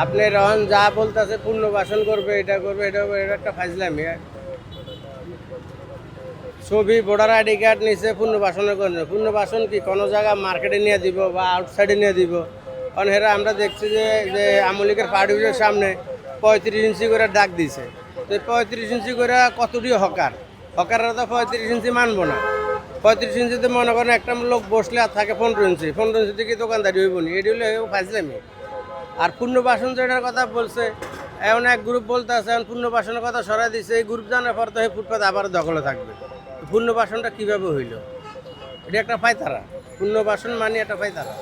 আপনি রহন যা বলতেছে পুনর্বাসন করবে এটা করবে এটা করবে, এটা একটা ফাইজলামি। ছবি ভোটার আইডি কার্ড নিচে পুনর্বাসনের জন্য, পুনর্বাসন কি কোনো জায়গা মার্কেটে নিয়ে দিব বা আউটসাইডে নিয়ে দিব? কারণ হেরা আমরা দেখছি যে যে আমলিকের পার্টির সামনে 35 ইঞ্চি করে ডাক দিছে। তো 35 ইঞ্চি করে কতটি হকার, হকাররা তো 35 ইঞ্চি মানবো না। 35 ইঞ্চিতে মনে করেন একটা লোক বসলে আর থাকে 15 ইঞ্চি, 15 ইঞ্চিতে কি দোকানদারি হইব নি? এটি হলে ফাইজলামি। আর পুনর্বাসন যেটার কথা বলছে, এমন এক গ্রুপ বলতে আছে এখন পুনর্বাসনের কথা সরাই দিছে, এই গ্রুপ জানার পর তো এই ফুটপাত আবার দখলে থাকবে। পুনর্বাসনটা কিভাবে হইল? এটা একটা পায়তারা। পুনর্বাসন মানে একটা পায়তারা।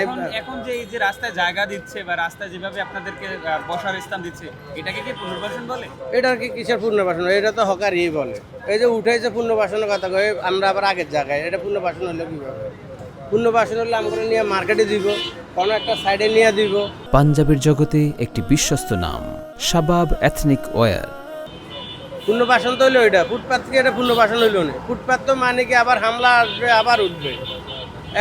এখন এখন যে এই যে রাস্তায় জায়গা দিচ্ছে বা রাস্তায় যেভাবে আপনাদেরকে বসার স্থান দিচ্ছে, এটাকে কি পুনর্বাসন বলে? এটা কি কিসের পুনর্বাসন? এটা তো হকারই বলে। এই যে উঠেছে পুনর্বাসনের কথা কয়ে আমরা আবার আগের জায়গায়, এটা পুনর্বাসন হলো কিভাবে? পুনর্বাসন হলে আমরা নিয়ে মার্কেটে দিব, কোনো একটা সাইডে নিয়ে দিব। পাঞ্জাবের জগতে একটি বিশ্বস্ত নাম, শাবাব এথনিক ওয়্যার। পুনর্বাসন তো হইলো এটা, ফুটপাত থেকে এটা পুনর্বাসন হইলো না। ফুটপাত তো মানে কি আবার হামলা আসবে, আবার উঠবে।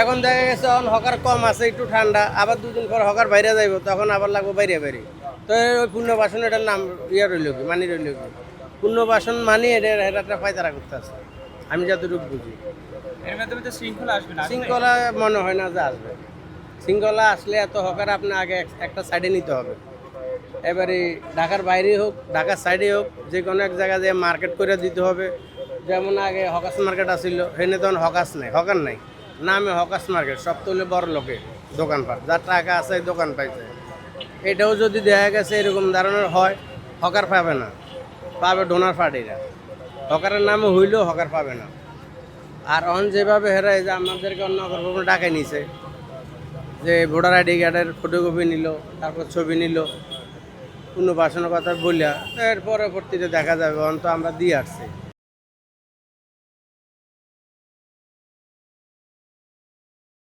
এখন দেখা গেছে এখন হকার কম আছে, একটু ঠান্ডা, আবার দুদিন পর হকার বাইরে যাইব, তখন আবার লাগবো বাইরে বাইরে। তো ওই পুনর্বাসন এটার নাম ইয়ে রইল কি, মানি রইল কি? পুনর্বাসন মানি এটা এটা একটা পায়তারা করতে আছে, আমি যতটুকু বুঝি। এর মাধ্যমে তো শৃঙ্খলা আসবে না, আসবে? শৃঙ্খলা মনে হয় না যে আসবে। শৃঙ্খলা আসলে এত হকার আপনি আগে একটা সাইডে নিতে হবে। এবারে ঢাকার বাইরে হোক, ঢাকার সাইডে হোক, যে কোনো এক জায়গায় যে মার্কেট করে দিতে হবে। যেমন আগে হকাস মার্কেট আসছিল, হেনে তখন হকাস নাই, হকার নাই, নামে হকাস মার্কেট। সব তো হলে বড় লোকে দোকানপাট, যার টাকা আছে দোকান পাইছে। এটাও যদি দেখা গেছে এরকম ধরনের হয়, হকার পাবে না, পাবে ডোনার পার্টিরা। হকারের নামে হইলেও হকার পাবে না। আর অন যেভাবে হেরাই যে আমাদেরকে অন্য কোনো ডাকাই নিছে, যে ভোটার আইডি কার্ডের ফটোকপি নিল, তারপর ছবি নিল, পুনর্বাসনের কথা বললা, এর পরবর্তীতে দেখা যাবে অন্ত আমরা দিয়ে আসছি।